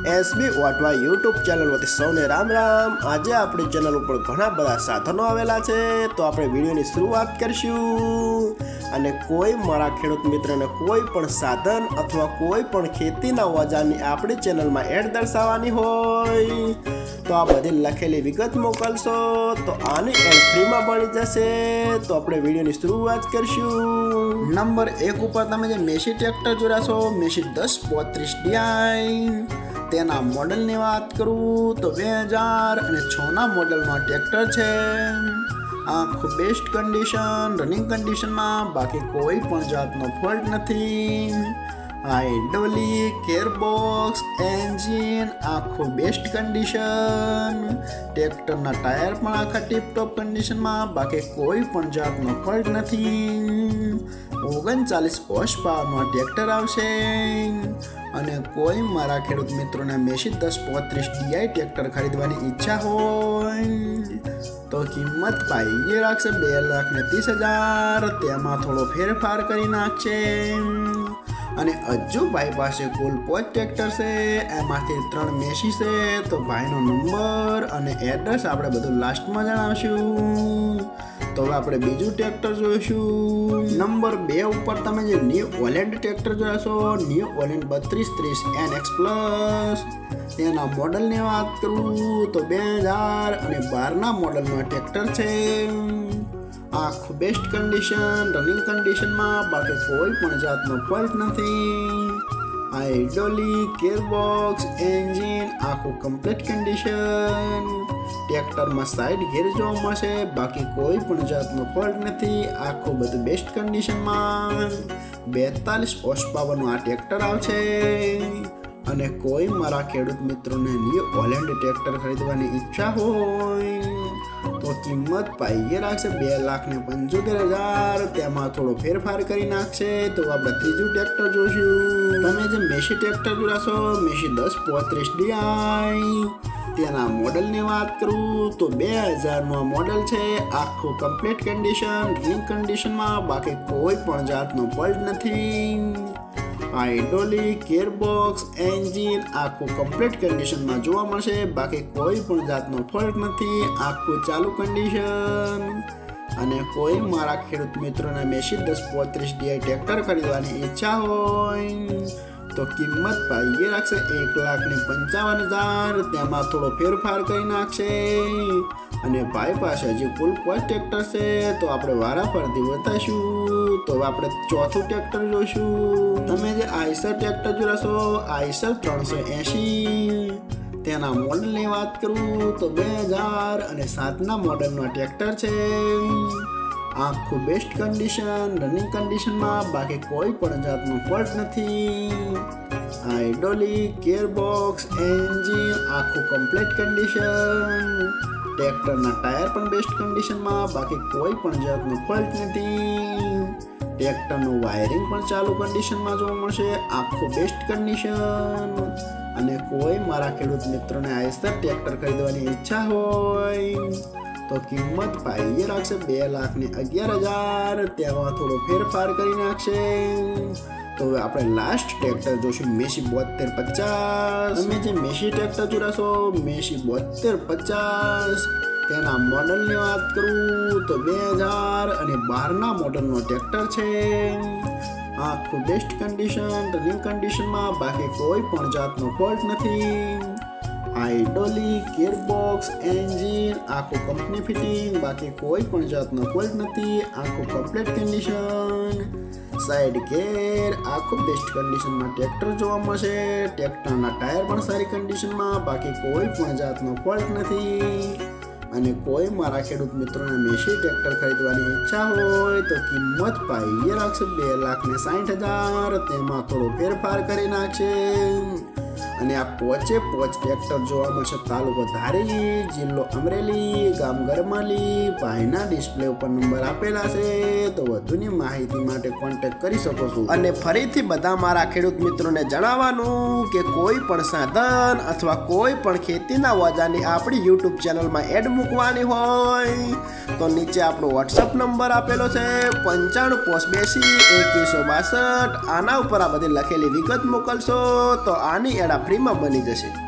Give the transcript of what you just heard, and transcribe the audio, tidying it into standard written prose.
SB વાટવા YouTube channel વતી સૌને રામ રામ। આજે આપણી ચેનલ ઉપર ઘણા બધા સાધનો આવેલા છે, તો આપણે વિડીયોની શરૂઆત કરીશું। અને કોઈ મારા ખેડૂત મિત્રને કોઈ પણ સાધન અથવા કોઈ પણ ખેતીના ઓજારની આપણી ચેનલમાં એડ દર્શાવવાની હોય તો આ બધી લખેલી વિગત મોકલશો તો આની એડ ફ્રીમાં મળી જશે। તો આપણે વિડીયોની શરૂઆત કરીશું। નંબર 1 ઉપર તમે જે મેસી ટ્રેક્ટર જોડાશો, મેસી 1035 DI, તેના મોડલની વાત કરું તો 2006ના મોડલનો ટ્રેક્ટર છે। આખું બેસ્ટ કન્ડિશન, રનિંગ કન્ડિશનમાં, બાકી કોઈ પણ જાતનો ફોલ્ટ નથી। હાઇડ્રોલિક, ગિયરબોક્સ, એન્જિન આખું બેસ્ટ કન્ડિશન। ટ્રેક્ટરના ટાયર પણ આખા ટીપટોપ કન્ડિશનમાં, બાકી કોઈ પણ જાતનો ફોલ્ટ નથી। 39 હોર્સ પાવરનો ટ્રેક્ટર આવશે। અને કોઈ મારા ખેડૂત મિત્રોને મેસી 1035 DI ટ્રેક્ટર ખરીદવાની ઈચ્છા હોય તો કિંમત ભાઈએ રાખશે 2,30,000, તેમાં થોડો ફેરફાર કરી નાખશે। અને હજુ ભાઈ પાસે કુલ 5 ટ્રેક્ટર છે, એમાંથી 3 મેસી છે। તો ભાઈનો નંબર અને એડ્રેસ આપણે બધું લાસ્ટમાં જણાવશું। તો હવે આપણે બીજું ટ્રેક્ટર જોઈશું। નંબર 2 ઉપર તમે જે ન્યૂ હોલેન્ડ ટ્રેક્ટર જોશો, ન્યૂ હોલેન્ડ 3230 NX પ્લસ, તેના મોડલની વાત કરું તો 2012ના મોડલનો ટ્રેક્ટર છે। આખું બેસ્ટ કન્ડિશન, રનિંગ કન્ડિશનમાં, બાકી કોઈ પણ જાતનો ફોલ્ટ નથી। હાઇડ્રોલિક, ગિયરબોક્સ, એન્જિન આખું કમ્પ્લીટ કન્ડિશન। ટ્રેક્ટરમાં સાઈડ ગિયર જોવા મળશે, બાકી કોઈ પણ જાતનો ફોલ્ટ નથી। આખું બધું બેસ્ટ કન્ડિશનમાં। 42 હોર્સ પાવરનું આ ટ્રેક્ટર આવશે। અને કોઈ મારા ખેડૂત મિત્રોને ન્યૂ હોલેન્ડ ટ્રેક્ટર ખરીદવાની ઈચ્છા હોય તો કિંમત ભાઈએ રાખશે 2,75,000, તેમાં થોડો ફેરફાર કરી નાખશે। તો આપણે ત્રીજું ટ્રેક્ટર જોઈશું। તમે જે મેસી ટ્રેક્ટર જોડાશો, મેસી 1035 DI, તેના મોડલની વાત કરું તો 2000નું મોડલ છે। આખું કમ્પ્લીટ કન્ડિશન, રનિંગ કન્ડિશનમાં, બાકી કોઈ પણ જાતનો ફોલ્ટ નથી। હાઇડ્રોલિક, ગિયરબોક્સ, એન્જિન આખું કમ્પ્લીટ કન્ડિશનમાં જોવા મળશે, બાકી કોઈ પણ જાતનો ફોલ્ટ નથી। આખું ચાલુ કન્ડિશન। અને કોઈ મારા ખેડૂત મિત્રોને મેસી 1035 DI ટ્રેક્ટર ખરીદવાની ઈચ્છા હોય તો કિંમત ભાઈએ રાખશે 1,55,000, તેમાં થોડો ફેરફાર કરી નાખશે। અને ભાઈ પાસે હજી કુલ 5 ટ્રેક્ટર છે, તો આપણે વારાફરતી બતાવીશું। તો આપણે ચોથું ટ્રેક્ટર જોઈશું। તમે જે આઈસર ટ્રેક્ટર જોડાશો, આઈસર 380, તેના મોડલની વાત કરું તો 2007ના મોડલનો ટ્રેક્ટર છે। આખું બેસ્ટ કન્ડિશન, રનિંગ કન્ડિશનમાં, બાકી કોઈ પણ જાતનો ફોલ્ટ નથી। હાઇડ્રોલિક, ગિયરબોક્સ, એન્જિન આખું કમ્પ્લીટ કન્ડિશન। ટ્રેક્ટરના ટાયર પણ બેસ્ટ કન્ડિશનમાં, બાકી કોઈ પણ જાતનો ફોલ્ટ નથી। ટ્રેક્ટરનું વાયરિંગ પણ ચાલુ કન્ડિશનમાં જોવા મળશે, આખું બેસ્ટ કન્ડિશન। અને કોઈ મારા ખેડૂત મિત્રોને આઈસર ટ્રેક્ટર ખરીદવાની ઈચ્છા હોય તો કિંમત ભાઈએ રાખશે 2,11,000, તેમાં થોડો ફેરફાર કરી નાખશે। તો હવે આપણે લાસ્ટ ટ્રેક્ટર જોઈશું, મેસી 7250। તમે જે મેસી ટ્રેક્ટર જોડાશો, મેસી 7250, તેના મોડલની વાત કરું તો 2012ના મોડલનો ટ્રેક્ટર છે। આખું બેસ્ટ કન્ડિશન, રનિંગ કન્ડિશનમાં, બાકી કોઈ પણ જાતનો ફોલ્ટ નથી। હાઇડ્રોલિક, ગિયરબોક્સ, એન્જિન આખું કંપની ફિટિંગ, બાકી કોઈ પણ જાતનો ફોલ્ટ નથી। આખું કમ્પ્લીટ કન્ડિશન। સાઈડ ગેર આખું બેસ્ટ કન્ડિશનમાં ટ્રેક્ટર જોવા મળશે। ટ્રેક્ટરના ટાયર પણ સારી કન્ડિશનમાં, બાકી કોઈ પણ જાતનો ફોલ્ટ નથી। અને કોઈ મારા ખેડૂત મિત્રોને મેસી ટ્રેક્ટર ખરીદવાની ઈચ્છા હોય તો કિંમત ભાઈએ રાખશે 2,60,000, તેમાં થોડો ફેરફાર કરી નાખશે। અને આ પોચે ટ્રેક્ટર જોવા મળશે તાલુકો ધારી, જિલ્લો અમરેલી, ગામ ગરમાલી। ભાઈના ડિસ્પ્લે ઉપર નંબર આપેલા છે, તો વધુની માહિતી માટે કોન્ટેક્ટ કરી શકો છો। અને ફરીથી બધા મારા ખેડૂત મિત્રોને જણાવવાનું કે કોઈ પણ સાધન અથવા કોઈ પણ ખેતીના ઓજારની આપણી યુટ્યુબ ચેનલમાં એડ મૂકવાની હોય તો નીચે આપણો વોટ્સઅપ નંબર આપેલો છે 9582 2162। આના ઉપર આ બધી લખેલી વિગત મોકલશો તો આની એડ ફ્રીમાં બની જશે।